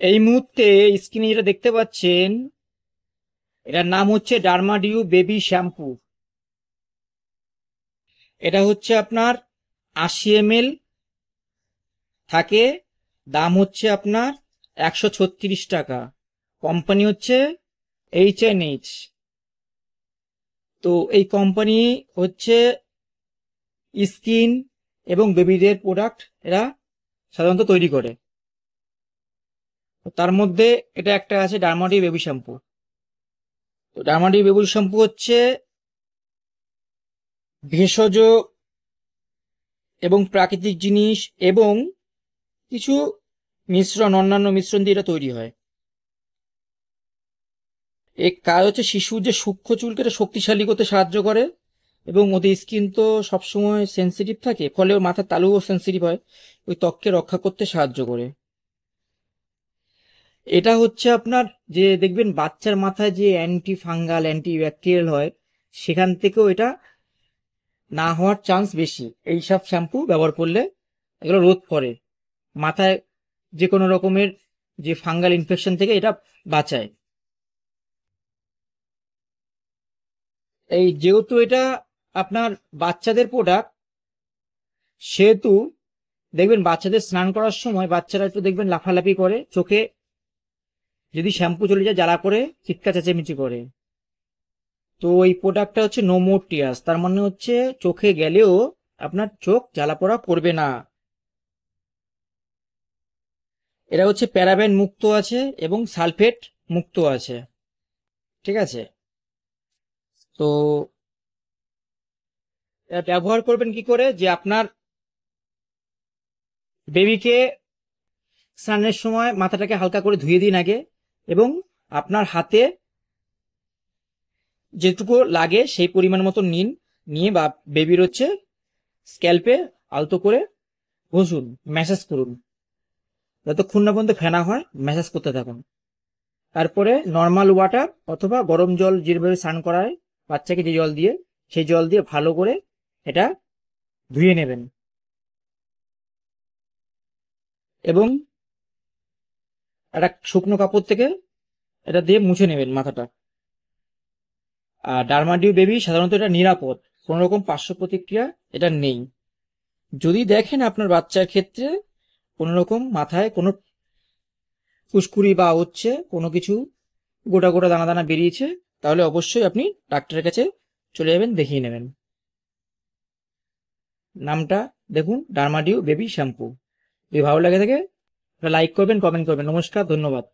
এই মুহূর্তে স্ক্রিনে যেটা দেখতে পাচ্ছেন এটার নাম হচ্ছে ডার্মাডিউ বেবি শ্যাম্পু। এটা হচ্ছে আপনার 80 ml থাকে, দাম হচ্ছে আপনার 136 টাকা। কোম্পানি হচ্ছে H&H। তো এই কোম্পানি হচ্ছে স্কিন এবং বেবিদের প্রোডাক্ট এরা সাধারণত তৈরি করে। তার মধ্যে এটা একটা আছে ডার্মাডিউ বেবি শ্যাম্পু। তো ডার্মাডিউ বেবি শ্যাম্পু হচ্ছে ভেষজ এবং প্রাকৃতিক জিনিস এবং কিছু অন্যান্য মিশ্রণ দিয়ে এটা তৈরি হয়। এর কাজ হচ্ছে শিশুর যে সূক্ষ্ম চুলকে এটা শক্তিশালী করতে সাহায্য করে, এবং ওদের স্কিন তো সবসময় সেন্সিটিভ থাকে, ফলে ওর মাথার তালুও সেন্সিটিভ হয়, ওই ত্বককে রক্ষা করতে সাহায্য করে। এটা হচ্ছে আপনার যে দেখবেন বাচ্চার মাথায় যে অ্যান্টি ফাঙ্গাল অ্যান্টি ব্যাকটেরিয়াল হয়, সেখান থেকেও এটা না হওয়ার চান্স বেশি এইসব শ্যাম্পু ব্যবহার করলে। এগুলো রোধ করে মাথায় যে কোনো রকমের যে ফাঙ্গাল ইনফেকশন থেকে এটা বাঁচায়। এই যেহেতু এটা আপনার বাচ্চাদের প্রোডাক্ট, সেহেতু দেখবেন বাচ্চাদের স্নান করার সময় বাচ্চারা একটু দেখবেন লাফালাফি করে, চোখে যদি শ্যাম্পু চলে যায় জ্বালা করে চিৎকার চেঁচামেচি করে। তো এই প্রোডাক্টটা হচ্ছে নো মোর টিয়ার্স, তার মানে হচ্ছে চোখে গেলেও আপনার চোখ জ্বালা পোড়া করবে না। এটা হচ্ছে প্যারাবেন মুক্ত আছে এবং সালফেট মুক্ত আছে, ঠিক আছে? তো এটা ব্যবহার করবেন কি করে, যে আপনার বেবিকে স্নানের সময় মাথাটাকে হালকা করে ধুয়ে দিন আগে, এবং আপনার হাতে যেটুকু লাগে সেই পরিমাণ মতো নিন, নিয়ে বা বেবির হচ্ছে স্ক্যাল্পে আলতো করে ঘষুন, ম্যাসাজ করুন, যতক্ষণ না পর্যন্ত ফেনা হয় ম্যাসাজ করতে থাকুন। তারপরে নর্মাল ওয়াটার অথবা গরম জল, যেভাবে স্নান করায় বাচ্চাকে যে জল দিয়ে, সেই জল দিয়ে ভালো করে এটা ধুয়ে নেবেন, এবং একটা শুকনো কাপড় থেকে এটা দিয়ে মুছে নেবেন মাথাটা। আর ডার্মাডিউ বেবি সাধারণত এটা নিরাপদ, কোনো রকম পার্শ্ব প্রতিক্রিয়া এটা নেই। যদি দেখেন আপনার বাচ্চার ক্ষেত্রে কোনো রকম মাথায় কোনো ফুসকুড়ি বা হচ্ছে কোনো কিছু গোটা গোটা দানা দানা বেরিয়েছে, তাহলে অবশ্যই আপনি ডাক্তারের কাছে চলে যাবেন, দেখিয়ে নেবেন। নামটা দেখুন, ডার্মাডিউ বেবি শ্যাম্পু। যদি ভালো লাগে থাকে লাইক করবেন, কমেন্ট করবেন। নমস্কার, ধন্যবাদ।